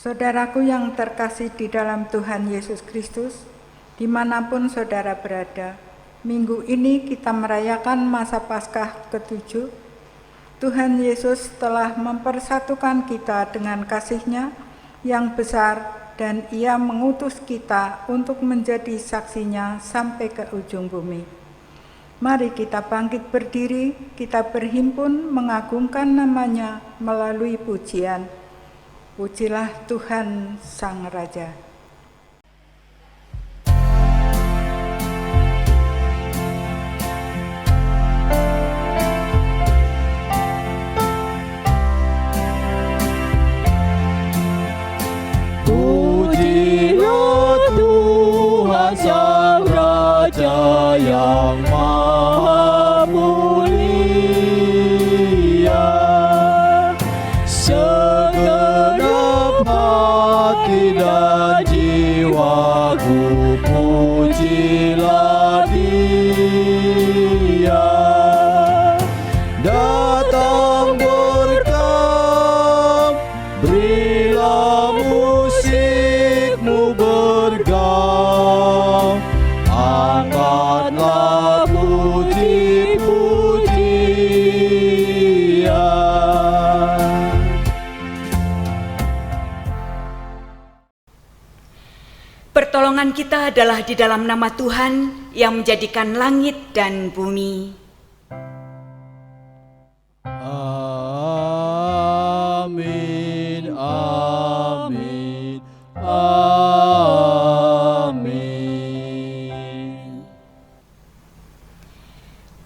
Saudaraku yang terkasih di dalam Tuhan Yesus Kristus, dimanapun saudara berada, minggu ini kita merayakan masa Paskah ke-7. Tuhan Yesus telah mempersatukan kita dengan kasih-Nya yang besar dan Ia mengutus kita untuk menjadi saksinya sampai ke ujung bumi. Mari kita bangkit berdiri, kita berhimpun mengagungkan nama-Nya melalui pujian. Pujilah Tuhan Sang Raja. Pujilah Tuhan Sang Raja yang Maha Mulia. Segenap hati dan jiwaku pujilah Dia. Datang berkam, berilah musikmu bergam, angkatlah puji-pujian. Pertolongan kita adalah di dalam nama Tuhan yang menjadikan langit dan bumi. Amin, amin, amin.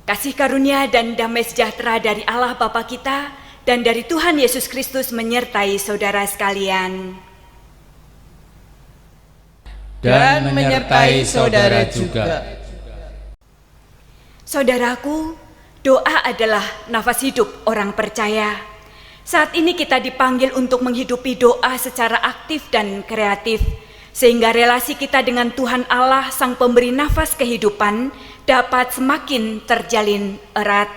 Kasih karunia dan damai sejahtera dari Allah Bapa kita dan dari Tuhan Yesus Kristus menyertai saudara sekalian. Dan menyertai saudara juga. Saudaraku, doa adalah nafas hidup orang percaya. Saat ini kita dipanggil untuk menghidupi doa secara aktif dan kreatif, sehingga relasi kita dengan Tuhan Allah, Sang Pemberi nafas kehidupan, dapat semakin terjalin erat.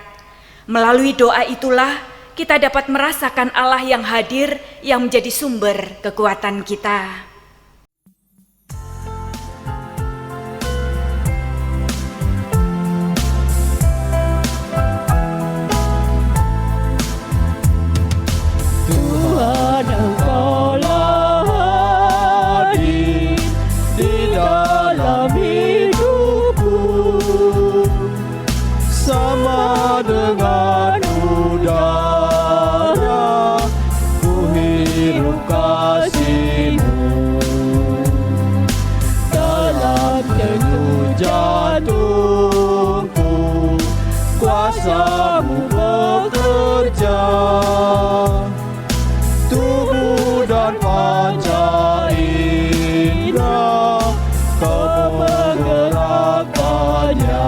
Melalui doa itulah kita dapat merasakan Allah yang hadir, yang menjadi sumber kekuatan kita. Tuhan, Engkaulah hadir di dalam hidupku, sama dengan udara ku hirup kasih-Mu. Dalam denyut jantungku kuasa-Mu bekerja. Tubuh dan panca indera Kau menggerakkannya.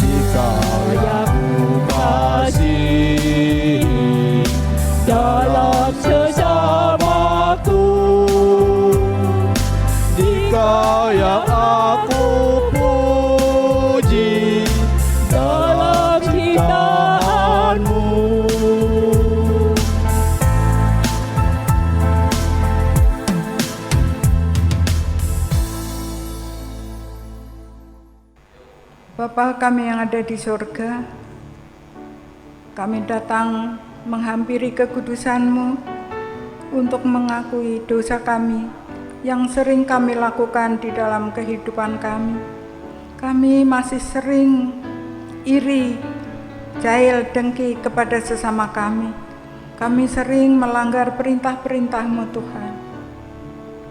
Dikau yang Ku kasihi dalam sesamaku, Dikau yang aku puji dalam ciptaan-Mu. Bapa kami yang ada di surga, kami datang menghampiri kekudusan-Mu untuk mengakui dosa kami yang sering kami lakukan di dalam kehidupan kami. Kami masih sering iri, jahil, dengki kepada sesama kami. Kami sering melanggar perintah-perintah-Mu Tuhan.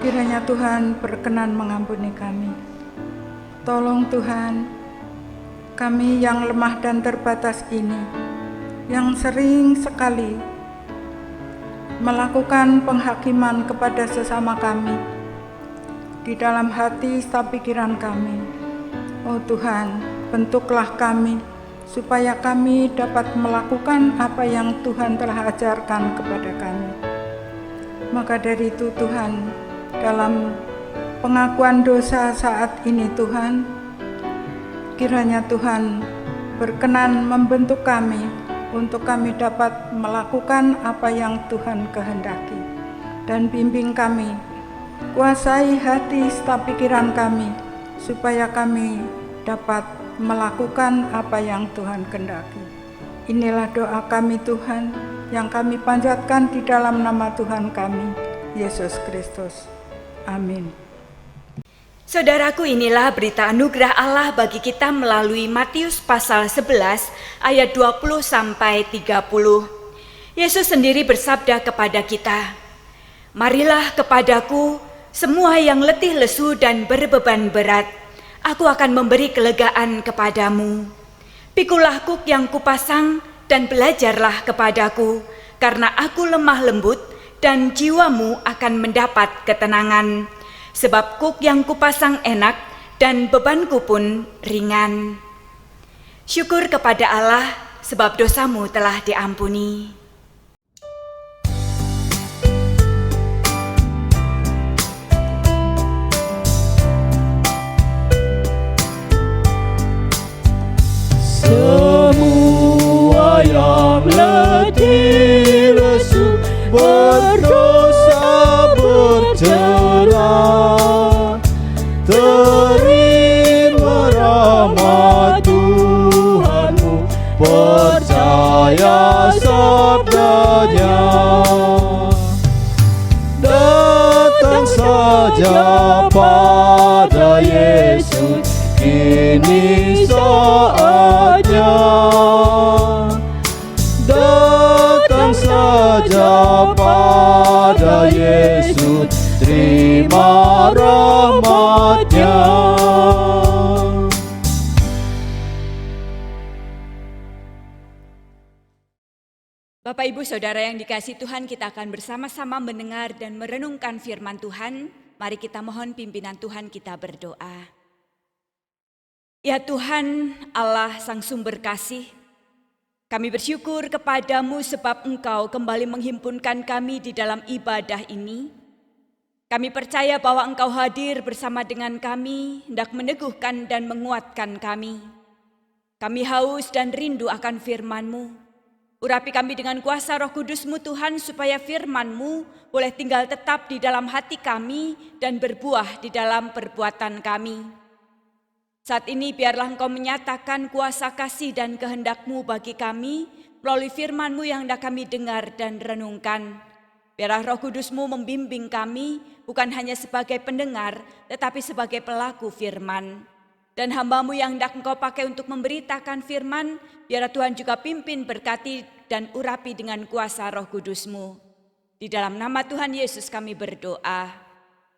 Kiranya Tuhan berkenan mengampuni kami. Tolong Tuhan, kami yang lemah dan terbatas ini, yang sering sekali melakukan penghakiman kepada sesama kami di dalam hati serta pikiran kami. Oh Tuhan, bentuklah kami supaya kami dapat melakukan apa yang Tuhan telah ajarkan kepada kami. Maka dari itu Tuhan, dalam pengakuan dosa saat ini Tuhan, kiranya Tuhan berkenan membentuk kami untuk kami dapat melakukan apa yang Tuhan kehendaki. dan bimbing kami. Kuasai hati serta pikiran kami, supaya kami dapat melakukan apa yang Tuhan kehendaki. Inilah doa kami Tuhan, yang kami panjatkan di dalam nama Tuhan kami, Yesus Kristus. Amin. Saudaraku, inilah berita anugerah Allah bagi kita melalui Matius pasal 11 ayat 20 sampai 30. Yesus sendiri bersabda kepada kita, "Marilah kepadaku semua yang letih lesu dan berbeban berat, aku akan memberi kelegaan kepadamu. Pikulah kuk yang kupasang dan belajarlah kepadaku, karena aku lemah lembut dan jiwamu akan mendapat ketenangan. Sebab kuk yang kupasang enak dan bebanku pun ringan." Syukur kepada Allah sebab dosamu telah diampuni. Semua yang letih lesu berdosa bercerah, terima rahmat Tuhanmu, percaya sabdanya. Datang saja pada Yesus, kini saatnya. Datang saja pada Yesus, terima rahmat-Nya. Bapak Ibu Saudara yang dikasihi Tuhan, kita akan bersama-sama mendengar dan merenungkan firman Tuhan. Mari kita mohon pimpinan Tuhan, kita berdoa. Ya Tuhan Allah Sang Sumber Kasih, kami bersyukur kepadamu sebab Engkau kembali menghimpunkan kami di dalam ibadah ini. Kami percaya bahwa Engkau hadir bersama dengan kami, hendak meneguhkan dan menguatkan kami. Kami haus dan rindu akan firman-Mu. Urapi kami dengan kuasa Roh Kudus-Mu Tuhan, supaya firman-Mu boleh tinggal tetap di dalam hati kami dan berbuah di dalam perbuatan kami. Saat ini biarlah Engkau menyatakan kuasa kasih dan kehendak-Mu bagi kami melalui firman-Mu yang hendak kami dengar dan renungkan. Biarlah Roh Kudus-Mu membimbing kami bukan hanya sebagai pendengar tetapi sebagai pelaku firman. Dan hamba-Mu yang hendak Engkau pakai untuk memberitakan firman, biarlah Tuhan juga pimpin, berkati dan urapi dengan kuasa Roh Kudus-Mu. Di dalam nama Tuhan Yesus kami berdoa.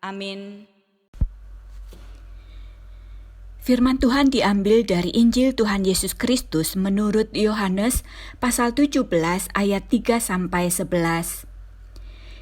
Amin. Firman Tuhan diambil dari Injil Tuhan Yesus Kristus menurut Yohanes pasal 17 ayat 3 sampai 11.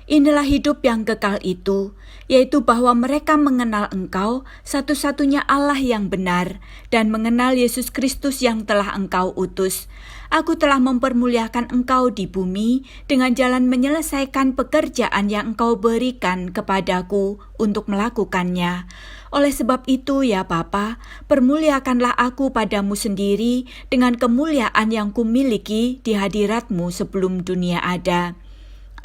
Inilah hidup yang kekal itu, yaitu bahwa mereka mengenal Engkau, satu-satunya Allah yang benar, dan mengenal Yesus Kristus yang telah Engkau utus. Aku telah mempermuliakan Engkau di bumi dengan jalan menyelesaikan pekerjaan yang Engkau berikan kepadaku untuk melakukannya. Oleh sebab itu ya Bapa, permuliakanlah aku padamu sendiri dengan kemuliaan yang kumiliki di hadirat-Mu sebelum dunia ada.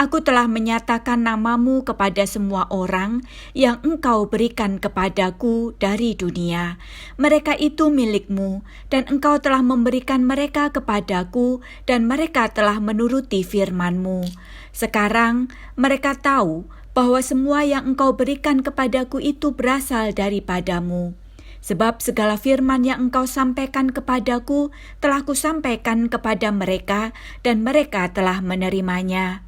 Aku telah menyatakan nama-Mu kepada semua orang yang Engkau berikan kepadaku dari dunia. Mereka itu milik-Mu, dan Engkau telah memberikan mereka kepadaku, dan mereka telah menuruti firman-Mu. Sekarang mereka tahu bahwa semua yang Engkau berikan kepadaku itu berasal daripada-Mu. Sebab segala firman yang Engkau sampaikan kepadaku telah Kusampaikan kepada mereka, dan mereka telah menerimanya.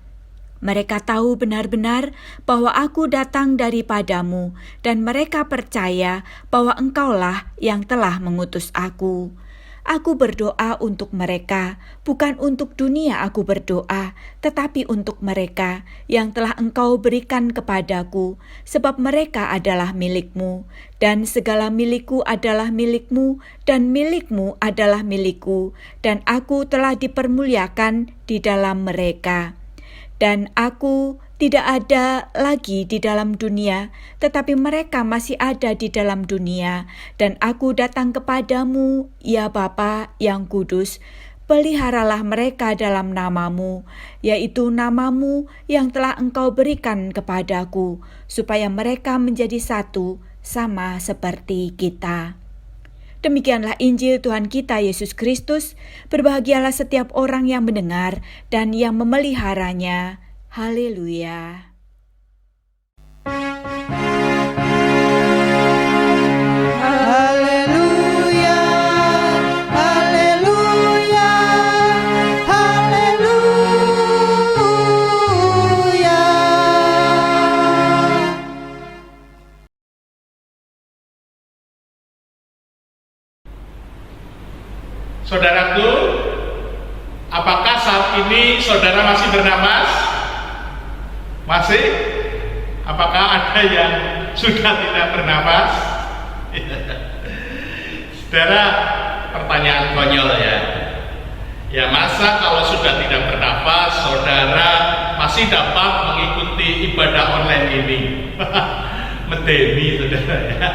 Mereka tahu benar-benar bahwa aku datang daripada-Mu, dan mereka percaya bahwa Engkaulah yang telah mengutus aku. Aku berdoa untuk mereka, bukan untuk dunia aku berdoa, tetapi untuk mereka yang telah Engkau berikan kepadaku, sebab mereka adalah milik-Mu, dan segala milikku adalah milik-Mu, dan milik-Mu adalah milikku, dan aku telah dipermuliakan di dalam mereka. Dan aku tidak ada lagi di dalam dunia, tetapi mereka masih ada di dalam dunia, dan aku datang kepadamu, ya Bapa yang kudus, peliharalah mereka dalam nama-Mu, yaitu nama-Mu yang telah Engkau berikan kepadaku, supaya mereka menjadi satu, sama seperti kita. Demikianlah Injil Tuhan kita Yesus Kristus. Berbahagialah setiap orang yang mendengar dan yang memeliharanya. Haleluya. Haleluya, haleluya, haleluya. Saudaraku, apakah saat ini saudara masih bernapas? Masih? Apakah ada yang sudah tidak bernapas? Saudara, pertanyaan konyol ya. Ya, masa kalau sudah tidak bernapas, saudara masih dapat mengikuti ibadah online ini? Medeni, saudara ya.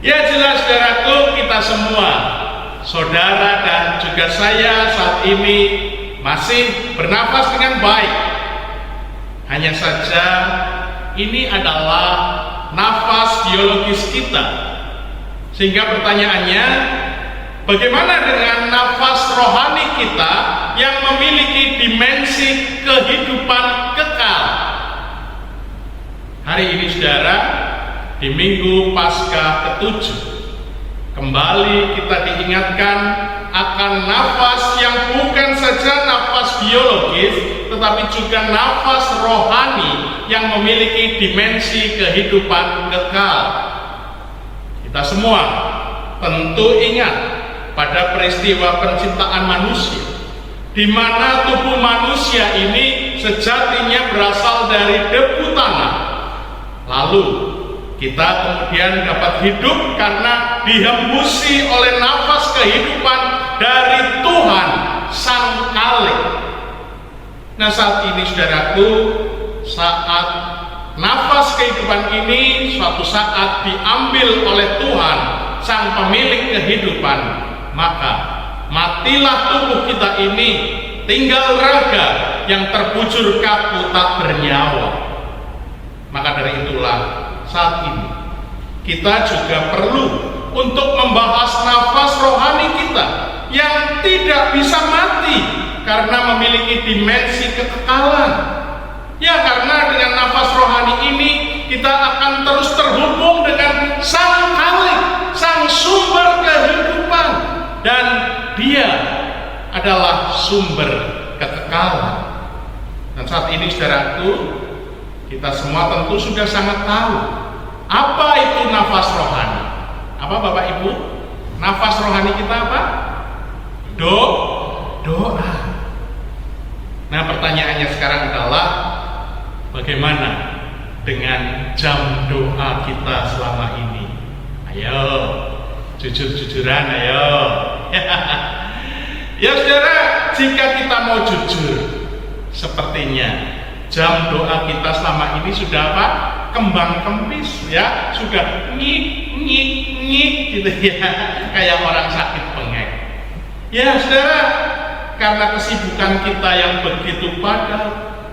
Ya jelas, saudaraku, kita semua, saudara dan juga saya saat ini masih bernapas dengan baik. Hanya saja ini adalah nafas biologis kita. Sehingga pertanyaannya, bagaimana dengan nafas rohani kita yang memiliki dimensi kehidupan kekal? Hari ini saudara, di Minggu Paskah ke-7, kembali kita diingatkan akan nafas yang bukan saja nafas biologis, tetapi juga nafas rohani yang memiliki dimensi kehidupan kekal. Kita semua tentu ingat pada peristiwa penciptaan manusia, di mana tubuh manusia ini sejatinya berasal dari debu tanah. Lalu kita kemudian dapat hidup karena dihembusi oleh nafas kehidupan dari Tuhan Sang Khalik. Nah, saat ini saudaraku, saat nafas kehidupan ini suatu saat diambil oleh Tuhan Sang Pemilik kehidupan, maka matilah tubuh kita ini, tinggal raga yang terbujur kaku tak bernyawa. Maka dari itulah saat ini kita juga perlu untuk membahas nafas rohani kita yang tidak bisa mati karena memiliki dimensi kekekalan. Ya, karena dengan nafas rohani ini kita akan terus terhubung dengan Sang Khalik, Sang sumber kehidupan, dan Dia adalah sumber kekekalan. Dan saat ini saudaraku, kita semua tentu sudah sangat tahu apa itu nafas rohani. Apa Bapak Ibu? Nafas rohani kita apa? Doa. Nah, pertanyaannya sekarang adalah bagaimana dengan jam doa kita selama ini? Ayo, jujur-jujuran, ayo. Ya saudara, jika kita mau jujur, sepertinya jam doa kita selama ini sudah apa? Kembang kempis, ya, sudah ngik gitu ya, kayak orang sakit bengek. Ya saudara, karena kesibukan kita yang begitu padat,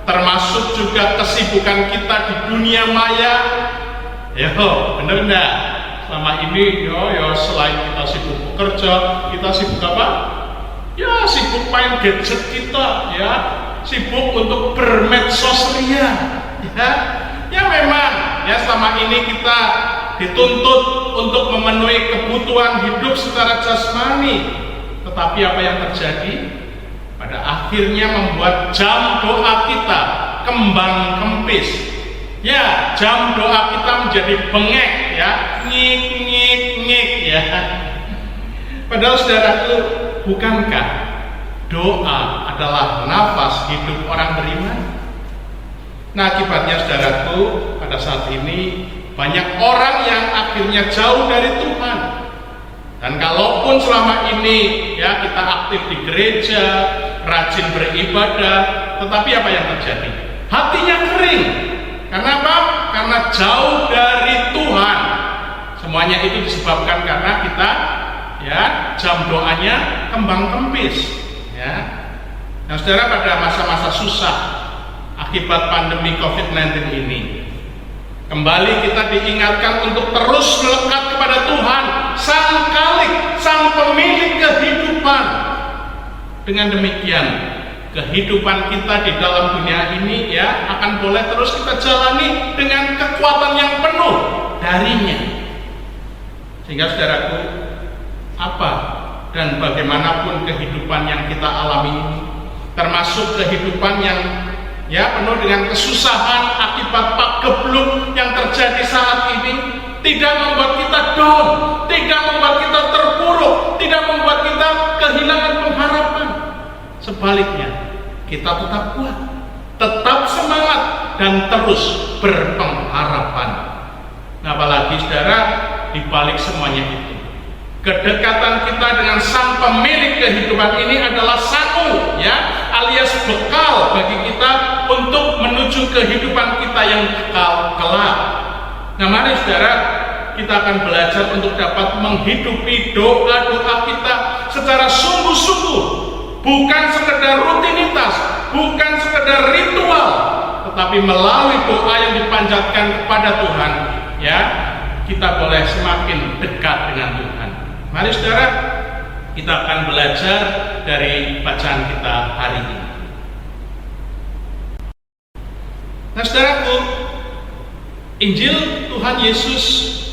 termasuk juga kesibukan kita di dunia maya. Yo, bener enggak? Selama ini yo selain kita sibuk bekerja, kita sibuk apa? Ya sibuk main gadget kita, ya sibuk untuk bermedsos ria, ya memang ya selama ini kita dituntut untuk memenuhi kebutuhan hidup secara jasmani. Tetapi apa yang terjadi? Pada akhirnya membuat jam doa kita kembang kempis. Ya, jam doa kita menjadi bengek, ya, ngik ya. Padahal saudaraku, bukankah doa adalah nafas hidup orang beriman? Nah, akibatnya saudaraku, pada saat ini banyak orang yang akhirnya jauh dari Tuhan. Dan kalaupun selama ini ya kita aktif di gereja, rajin beribadah, tetapi apa yang terjadi? Hatinya kering. Karena apa? Karena jauh dari Tuhan. Semuanya itu disebabkan karena kita ya jam doanya kembang kempis, ya. Nah, saudara, pada masa-masa susah akibat pandemi COVID-19 ini, kembali kita diingatkan untuk terus melekat kepada Tuhan, Sang Khalik, Sang Pemilik kehidupan. Dengan demikian, kehidupan kita di dalam dunia ini ya akan boleh terus kita jalani dengan kekuatan yang penuh darinya. Sehingga saudaraku, apa dan bagaimanapun kehidupan yang kita alami ini, termasuk kehidupan yang ya penuh dengan kesusahan akibat pagebluk yang terjadi saat ini, tidak membuat kita down, tidak membuat kita terpuruk, tidak membuat kita kehilangan pengharapan. Sebaliknya, kita tetap kuat, tetap semangat, dan terus berpengharapan. Nah, apalagi saudara, di balik semuanya itu, kedekatan kita dengan Sang Pemilik kehidupan ini adalah satu, ya, alias bekal bagi kita untuk menuju kehidupan kita yang kekal kelak. Nah, mari saudara, kita akan belajar untuk dapat menghidupi doa-doa kita secara sungguh-sungguh, bukan sekedar rutinitas, bukan sekedar ritual, tetapi melalui doa yang dipanjatkan kepada Tuhan, ya, kita boleh semakin dekat dengan Tuhan. Mari saudara, kita akan belajar dari bacaan kita hari ini. Nah, saudaraku, Injil Tuhan Yesus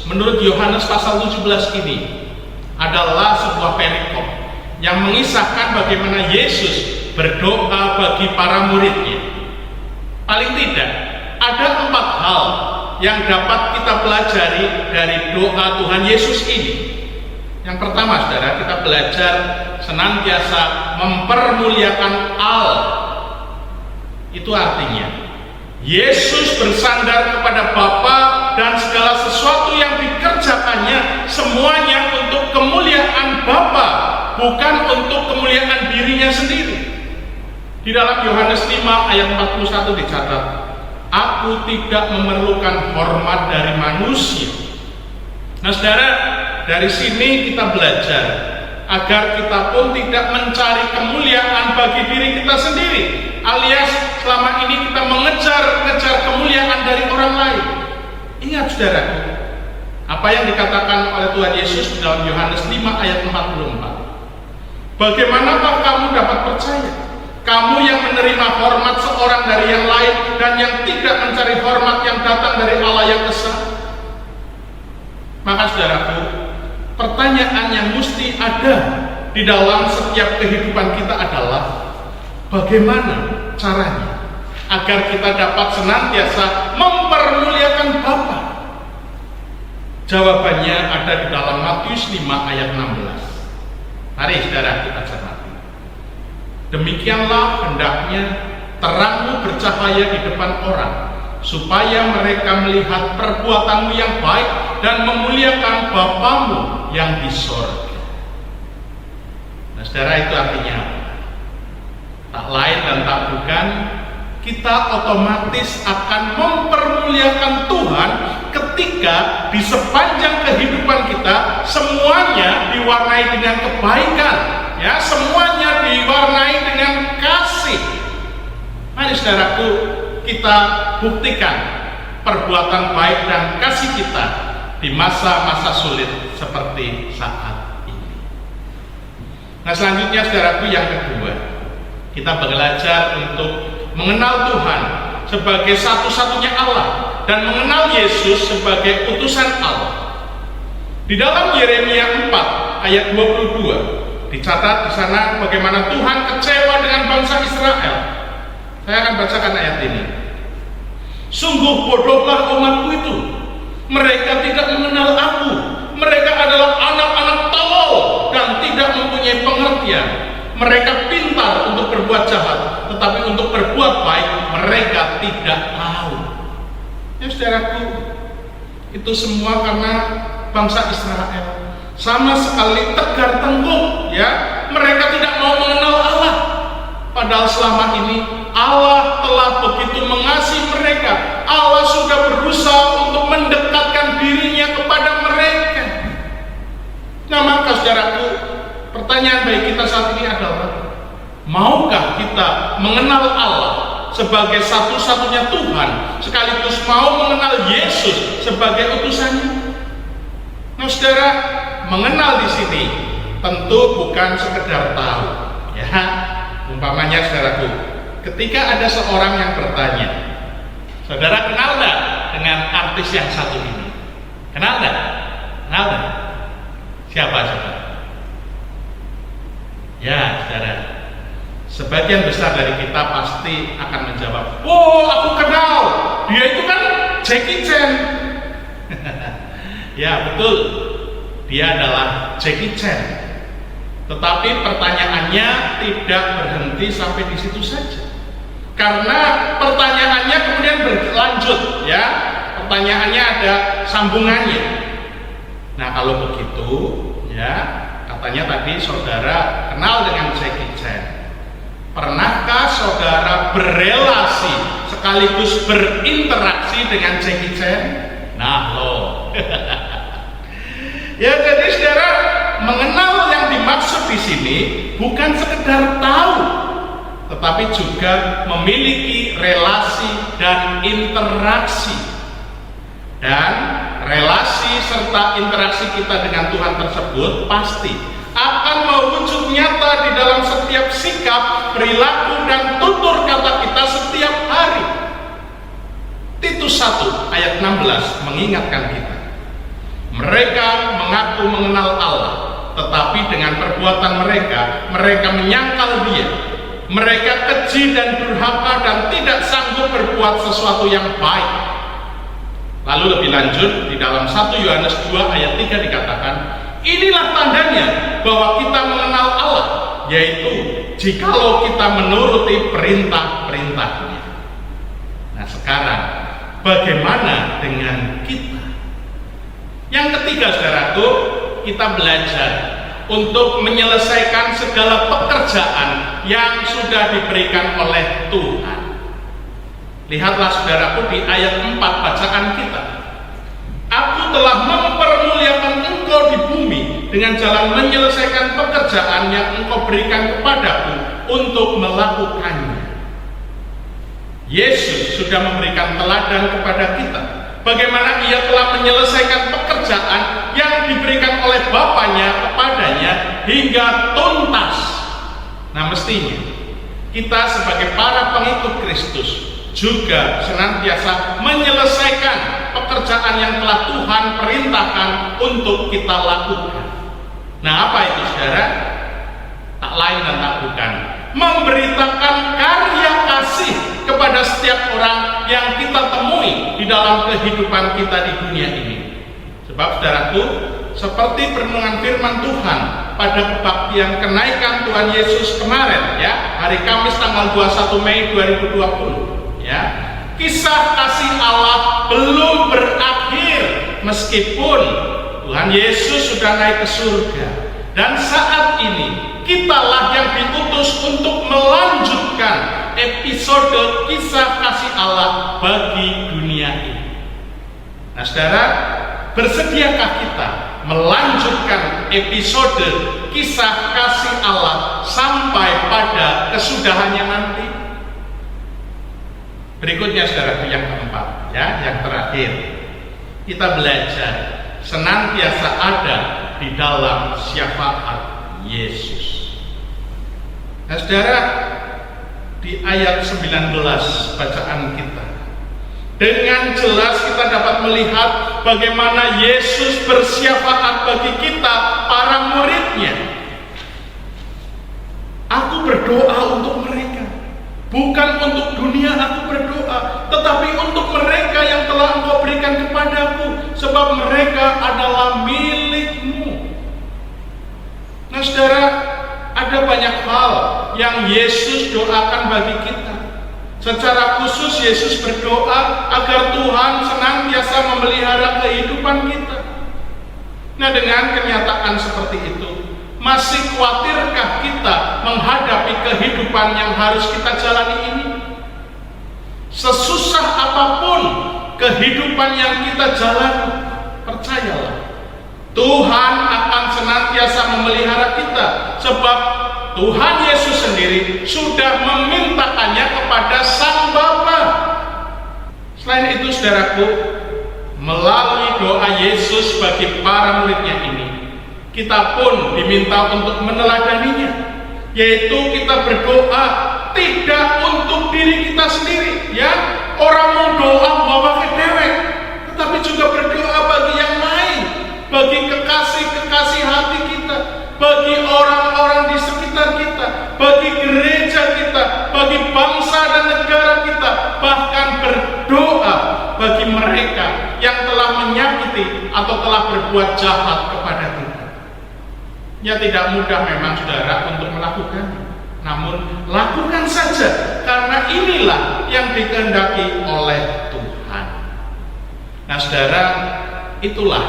menurut Yohanes pasal 17 ini adalah sebuah perikop yang mengisahkan bagaimana Yesus berdoa bagi para muridnya. Paling tidak, ada 4 hal yang dapat kita pelajari dari doa Tuhan Yesus ini. Yang pertama, saudara, kita belajar senantiasa mempermuliakan Allah. Itu artinya Yesus bersandar kepada Bapa dan segala sesuatu yang dikerjakannya semuanya untuk kemuliaan Bapa, bukan untuk kemuliaan dirinya sendiri. Di dalam Yohanes 5 ayat 41 dicatat, "Aku tidak memerlukan hormat dari manusia." Nah, saudara, dari sini kita belajar agar kita pun tidak mencari kemuliaan bagi diri kita sendiri, alias selama ini kita mengejar-ngejar kemuliaan dari orang lain. Ingat saudara, apa yang dikatakan oleh Tuhan Yesus di dalam Yohanes 5 ayat 44. "Bagaimanakah kamu dapat percaya? Kamu yang menerima hormat seorang dari yang lain dan yang tidak mencari hormat yang datang dari Allah yang esa?" Maka saudaraku, pertanyaan yang mesti ada di dalam setiap kehidupan kita adalah bagaimana caranya agar kita dapat senantiasa mempermuliakan Bapa. Jawabannya ada di dalam Matius 5 ayat 16. Mari saudara kita cermati. "Demikianlah hendaknya terangmu bercahaya di depan orang, supaya mereka melihat perbuatanmu yang baik dan memuliakan Bapamu yang di sorga." Nah, saudara, itu artinya apa? Tak lain dan tak bukan, kita otomatis akan mempermuliakan Tuhan ketika di sepanjang kehidupan kita semuanya diwarnai dengan kebaikan, ya, semuanya diwarnai dengan kasih. Mari saudaraku, kita buktikan perbuatan baik dan kasih kita di masa-masa sulit seperti saat ini. Nah, selanjutnya saudaraku, yang kedua, kita belajar untuk mengenal Tuhan sebagai satu-satunya Allah dan mengenal Yesus sebagai utusan Allah. Di dalam Yeremia 4 ayat 22 dicatat di sana bagaimana Tuhan kecewa dengan bangsa Israel. Saya akan bacakan ayat ini. "Sungguh bodohlah umatku itu. Mereka tidak mengenal aku. Mereka adalah anak-anak tolol dan tidak mempunyai pengertian. Mereka pintar untuk berbuat jahat, tetapi untuk berbuat baik mereka tidak tahu." Ya saudaraku, itu semua karena bangsa Israel sama sekali tegar tengkuk, ya. Mereka tidak mau mengenal Allah. Padahal selama ini Allah telah begitu mengasihi mereka. Allah sudah berusaha untuk mendekatkan dirinya kepada mereka. Nah, maka saudaraku, Pertanyaan bagi kita saat ini adalah, maukah kita mengenal Allah sebagai satu-satunya Tuhan, sekaligus mau mengenal Yesus sebagai utusannya? Nah, saudara, mengenal di sini tentu bukan sekedar tahu, ya. Umpamanya, saudaraku, ketika ada seorang yang bertanya, saudara kenal nggak dengan artis yang satu ini? Kenal nggak? Kenal nggak? Siapa, saudara? Ya, saudara, sebagian besar dari kita pasti akan menjawab, "Oh, aku kenal, dia itu kan Jackie Chan." Ya, betul, dia adalah Jackie Chan. Tetapi pertanyaannya tidak berhenti sampai di situ saja, karena pertanyaannya kemudian berlanjut, ya. Pertanyaannya ada sambungannya. Nah, kalau begitu, ya, katanya tadi saudara kenal dengan Jackie Chan. Pernahkah saudara berelasi sekaligus berinteraksi dengan Jackie Chan? Nah, loh. Ya, jadi saudara, mengenal yang dimaksud di sini bukan sekedar tahu, tetapi juga memiliki relasi dan interaksi. Dan relasi serta interaksi kita dengan Tuhan tersebut pasti akan mewujud nyata di dalam setiap sikap, perilaku, dan tutur kata kita setiap hari. Titus 1 ayat 16 mengingatkan kita, mereka mengaku mengenal Allah, tetapi dengan perbuatan mereka menyangkal Dia. Mereka keji dan durhaka dan tidak sanggup berbuat sesuatu yang baik. Lalu lebih lanjut di dalam 1 Yohanes 2 ayat 3 dikatakan, inilah tandanya bahwa kita mengenal Allah, yaitu jikalau kita menuruti perintah-perintahnya. Nah, sekarang bagaimana dengan kita? Yang ketiga, saudaraku, kita belajar untuk menyelesaikan segala pekerjaan yang sudah diberikan oleh Tuhan. Lihatlah, saudaraku, di ayat 4 bacaan kita. Aku telah mempermuliakan engkau di bumi dengan jalan menyelesaikan pekerjaan yang engkau berikan kepadaku untuk melakukannya. Yesus sudah memberikan teladan kepada kita bagaimana Ia telah menyelesaikan pekerjaan yang diberikan oleh Bapaknya kepadanya hingga tuntas. Nah, mestinya kita sebagai para pengikut Kristus juga senantiasa menyelesaikan pekerjaan yang telah Tuhan perintahkan untuk kita lakukan. Nah, apa itu, saudara? Tak lain dan tak bukan memberitakan karya kasih kepada setiap orang yang kita temui di dalam kehidupan kita di dunia ini. Sebab, saudaraku, seperti perenungan firman Tuhan pada kebaktian kenaikan Tuhan Yesus kemarin, ya, hari Kamis tanggal 21 Mei 2020, ya, kisah kasih Allah belum berakhir meskipun Tuhan Yesus sudah naik ke surga, dan saat ini kitalah yang diutus untuk melanjutkan episode kisah kasih Allah bagi dunia ini. Nah, saudara, bersediakah kita melanjutkan episode kisah kasih Allah sampai pada kesudahannya nanti? Berikutnya, saudara, yang keempat, ya, yang terakhir, kita belajar senantiasa ada di dalam syafaat Yesus. Nah, saudara, di ayat 19 bacaan kita, dengan jelas kita dapat melihat bagaimana Yesus bersyafaat bagi kita, para muridnya. Aku berdoa untuk mereka, bukan untuk dunia aku berdoa, tetapi untuk mereka yang telah Engkau berikan kepadaku, sebab mereka adalah milik-Mu. Nah, saudara, ada banyak hal yang Yesus doakan bagi kita. Secara khusus Yesus berdoa agar Tuhan senantiasa memelihara kehidupan kita. Nah, dengan kenyataan seperti itu, masih khawatirkah kita menghadapi kehidupan yang harus kita jalani ini? Sesusah apapun kehidupan yang kita jalani, percayalah, Tuhan akan senantiasa memelihara kita, sebab Tuhan Yesus sendiri sudah memintakannya kepada Sang Bapa. Selain itu, saudaraku, melalui doa Yesus bagi para muridnya ini, kita pun diminta untuk meneladaninya, yaitu kita berdoa tidak untuk diri kita sendiri, ya. Orang mau doa bawa ke dewek, tetapi juga berdoa bagi yang lain, bagi kekasih-kekasih hati kita, bagi orang-orang di sekitar kita, bagi gereja kita, bagi bangsa dan negara kita, bahkan berdoa bagi mereka yang telah menyakiti atau telah berbuat jahat kepada kita. Ya, tidak mudah memang, saudara, untuk melakukannya. Namun lakukan saja, karena inilah yang dikehendaki oleh Tuhan. Nah, saudara, itulah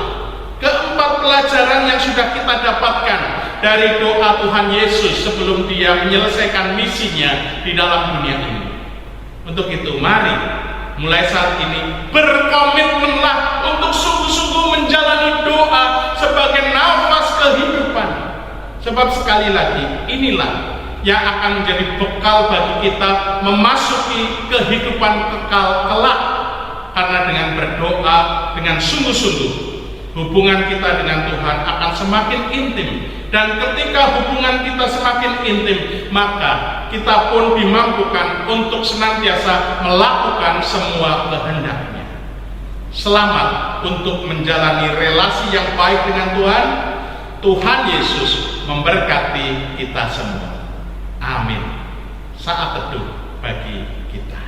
keempat pelajaran yang sudah kita dapatkan dari doa Tuhan Yesus sebelum dia menyelesaikan misinya di dalam dunia ini. Untuk itu, mari mulai saat ini berkomitmenlah untuk sungguh-sungguh menjalani doa sebagai nafas kehidupan. Sebab sekali lagi, inilah yang akan menjadi bekal bagi kita memasuki kehidupan kekal kelak. Karena dengan berdoa dengan sungguh-sungguh, hubungan kita dengan Tuhan akan semakin intim. Dan ketika hubungan kita semakin intim, maka kita pun dimampukan untuk senantiasa melakukan semua kehendak-Nya. Selamat untuk menjalani relasi yang baik dengan Tuhan. Tuhan Yesus memberkati kita semua. Amin. Saat teduh bagi kita.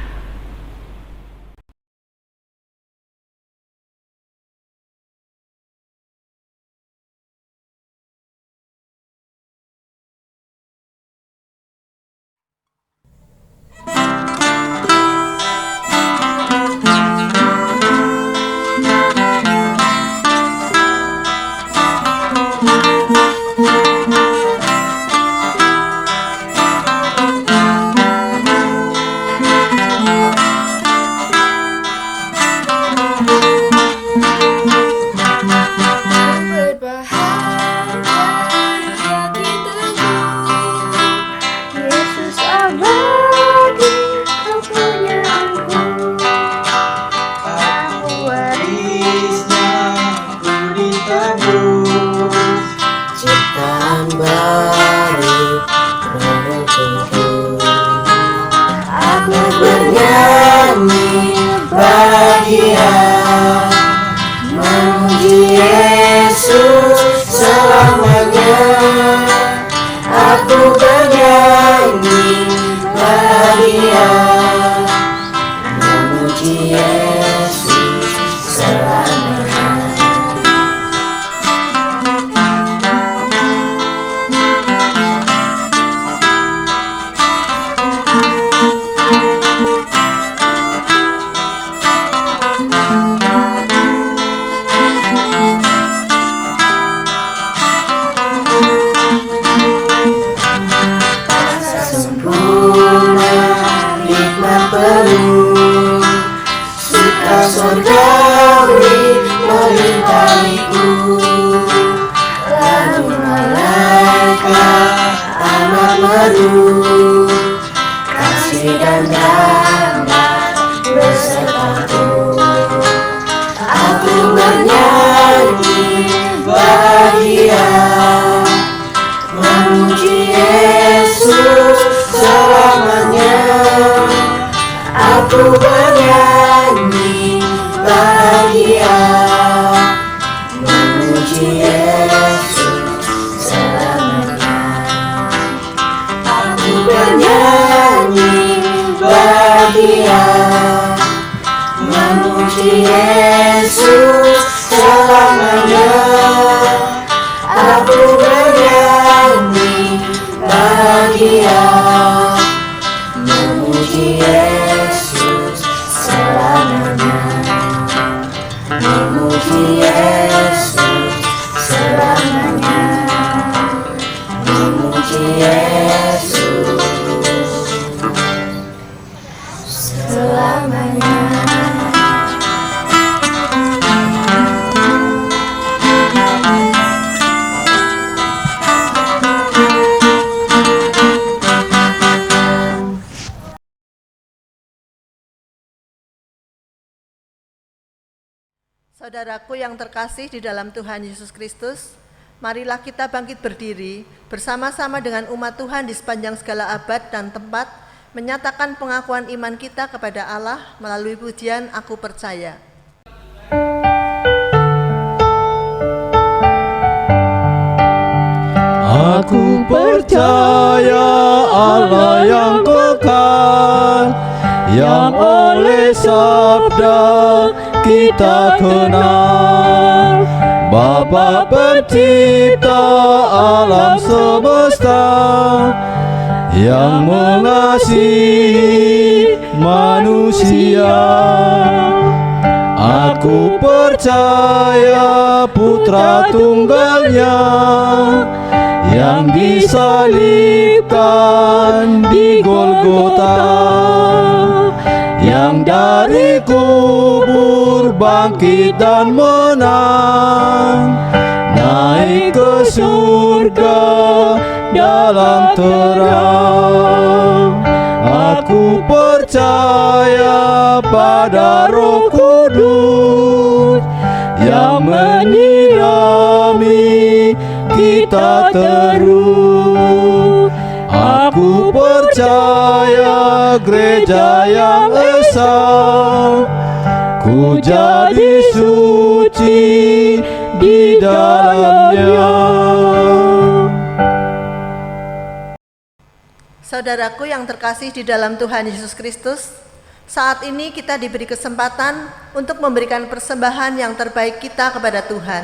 selamanya. Saudaraku yang terkasih di dalam Tuhan Yesus Kristus, marilah kita bangkit berdiri bersama-sama dengan umat Tuhan di sepanjang segala abad dan tempat, menyatakan pengakuan iman kita kepada Allah melalui pujian Aku Percaya. Aku percaya Allah yang kekal, yang oleh sabda kita kenal, Bapa pencipta alam semesta, yang mengasihi manusia. Aku percaya Putra Tunggalnya yang disalibkan di Golgota, yang dari kubur bangkit dan menang, naik ke surga dalam terang. Aku percaya pada Roh Kudus yang menyirami kita terus. Aku percaya gereja yang esa, ku jadi suci di dalamnya. Saudaraku yang terkasih di dalam Tuhan Yesus Kristus, saat ini kita diberi kesempatan untuk memberikan persembahan yang terbaik kita kepada Tuhan.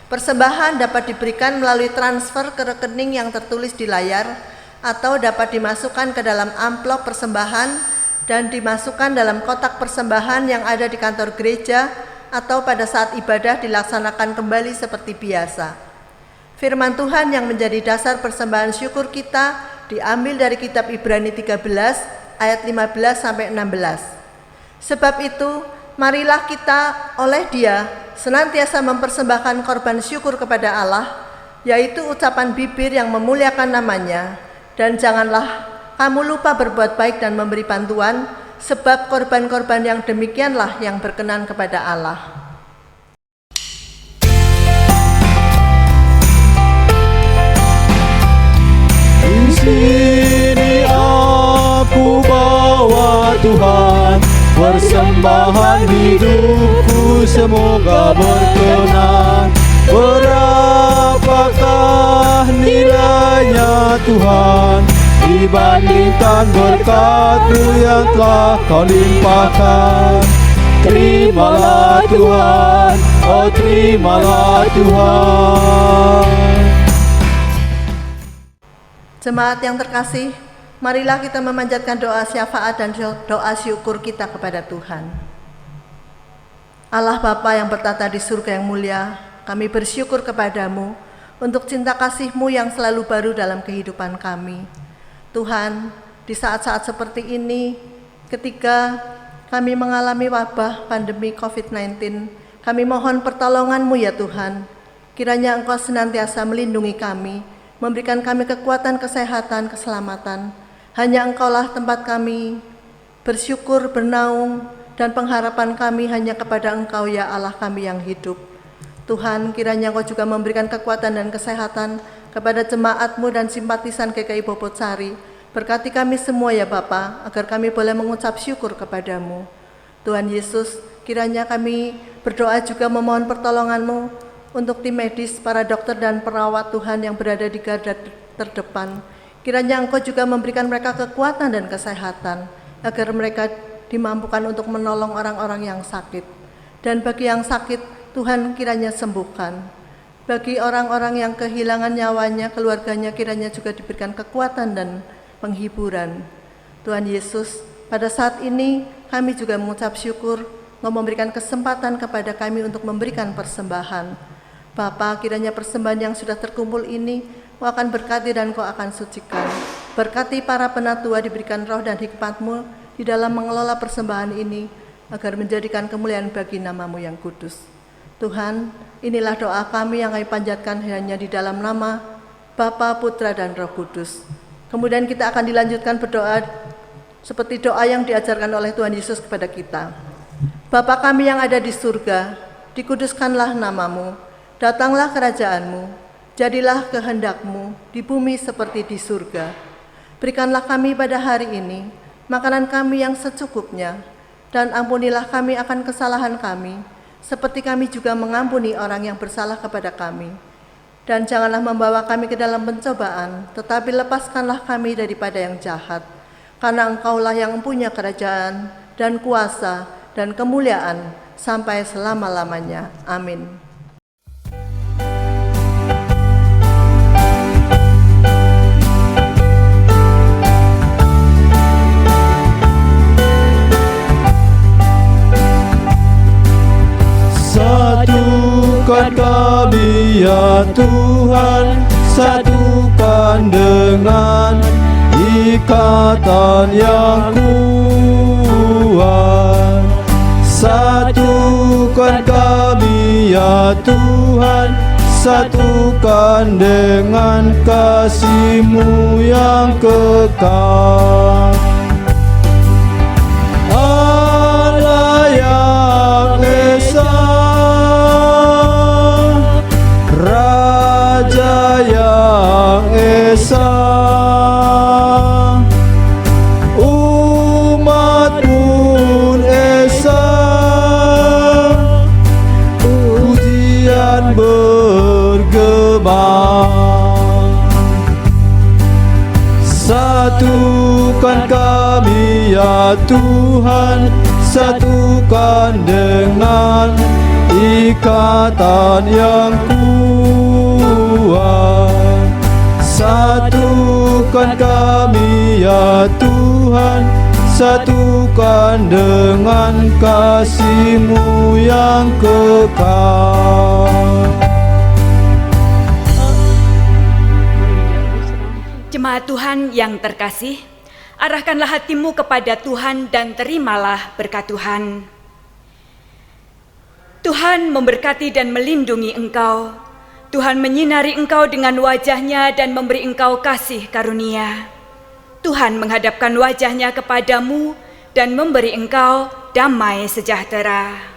Persembahan dapat diberikan melalui transfer ke rekening yang tertulis di layar, atau dapat dimasukkan ke dalam amplop persembahan dan dimasukkan dalam kotak persembahan yang ada di kantor gereja, atau pada saat ibadah dilaksanakan kembali seperti biasa. Firman Tuhan yang menjadi dasar persembahan syukur kita diambil dari kitab Ibrani 13 ayat 15-16. Sebab itu, marilah kita oleh Dia senantiasa mempersembahkan korban syukur kepada Allah, yaitu ucapan bibir yang memuliakan namanya. Dan janganlah kamu lupa berbuat baik dan memberi bantuan, sebab korban-korban yang demikianlah yang berkenan kepada Allah. Di sini aku bawa Tuhan, persembahan hidupku semoga berkenan. Berapakah nilainya Tuhan dibandingkan berkat-Mu yang telah Kau limpahkan? Terimalah Tuhan, oh terimalah Tuhan. Jemaat yang terkasih, marilah kita memanjatkan doa syafaat dan doa syukur kita kepada Tuhan. Allah Bapa yang bertata di surga yang mulia, kami bersyukur kepadamu untuk cinta kasih-Mu yang selalu baru dalam kehidupan kami. Tuhan, di saat-saat seperti ini, ketika kami mengalami wabah pandemi COVID-19, kami mohon pertolongan-Mu ya Tuhan. Kiranya Engkau senantiasa melindungi kami, memberikan kami kekuatan, kesehatan, keselamatan. Hanya Engkaulah tempat kami bersyukur, bernaung, dan pengharapan kami hanya kepada Engkau ya Allah kami yang hidup. Tuhan, kiranya Engkau juga memberikan kekuatan dan kesehatan kepada jemaat-Mu dan simpatisan GKI Bobotsari. Berkati kami semua ya Bapa, agar kami boleh mengucap syukur kepadamu. Tuhan Yesus, kiranya kami berdoa juga memohon pertolongan-Mu untuk tim medis, para dokter dan perawat Tuhan yang berada di garda terdepan. Kiranya Engkau juga memberikan mereka kekuatan dan kesehatan, agar mereka dimampukan untuk menolong orang-orang yang sakit. Dan bagi yang sakit, Tuhan kiranya sembuhkan. Bagi orang-orang yang kehilangan nyawanya, keluarganya kiranya juga diberikan kekuatan dan penghiburan. Tuhan Yesus, pada saat ini kami juga mengucap syukur, Engkau memberikan kesempatan kepada kami untuk memberikan persembahan. Bapa, kiranya persembahan yang sudah terkumpul ini Kau akan berkati dan Kau akan sucikan. Berkati para penatua, diberikan roh dan hikmat-Mu di dalam mengelola persembahan ini, agar menjadikan kemuliaan bagi nama-Mu yang kudus. Tuhan, inilah doa kami yang kami panjatkan hanya di dalam nama Bapa, Putra, dan Roh Kudus. Kemudian kita akan dilanjutkan berdoa seperti doa yang diajarkan oleh Tuhan Yesus kepada kita. Bapa kami yang ada di surga, dikuduskanlah namamu, datanglah kerajaanmu, jadilah kehendakmu di bumi seperti di surga. Berikanlah kami pada hari ini makanan kami yang secukupnya, dan ampunilah kami akan kesalahan kami, seperti kami juga mengampuni orang yang bersalah kepada kami. Dan janganlah membawa kami ke dalam pencobaan, tetapi lepaskanlah kami daripada yang jahat. Karena Engkaulah yang mempunyai kerajaan dan kuasa dan kemuliaan sampai selama-lamanya. Amin. Satukan kami ya Tuhan, satukan dengan ikatan yang kuat. Satukan kami ya Tuhan, satukan dengan kasih-Mu yang kekal. Allah yang Esa, Raja yang Esa, umat pun Esa, pujian bergema. Satukan kami ya Tuhan, satukan dengan ikatan yang kuat. Satukan kami ya Tuhan, satukan dengan kasih-Mu yang kekal. Jemaat Tuhan yang terkasih, arahkanlah hatimu kepada Tuhan dan terimalah berkat Tuhan. Tuhan memberkati dan melindungi engkau. Tuhan menyinari engkau dengan wajah-Nya dan memberi engkau kasih karunia. Tuhan menghadapkan wajah-Nya kepadamu dan memberi engkau damai sejahtera.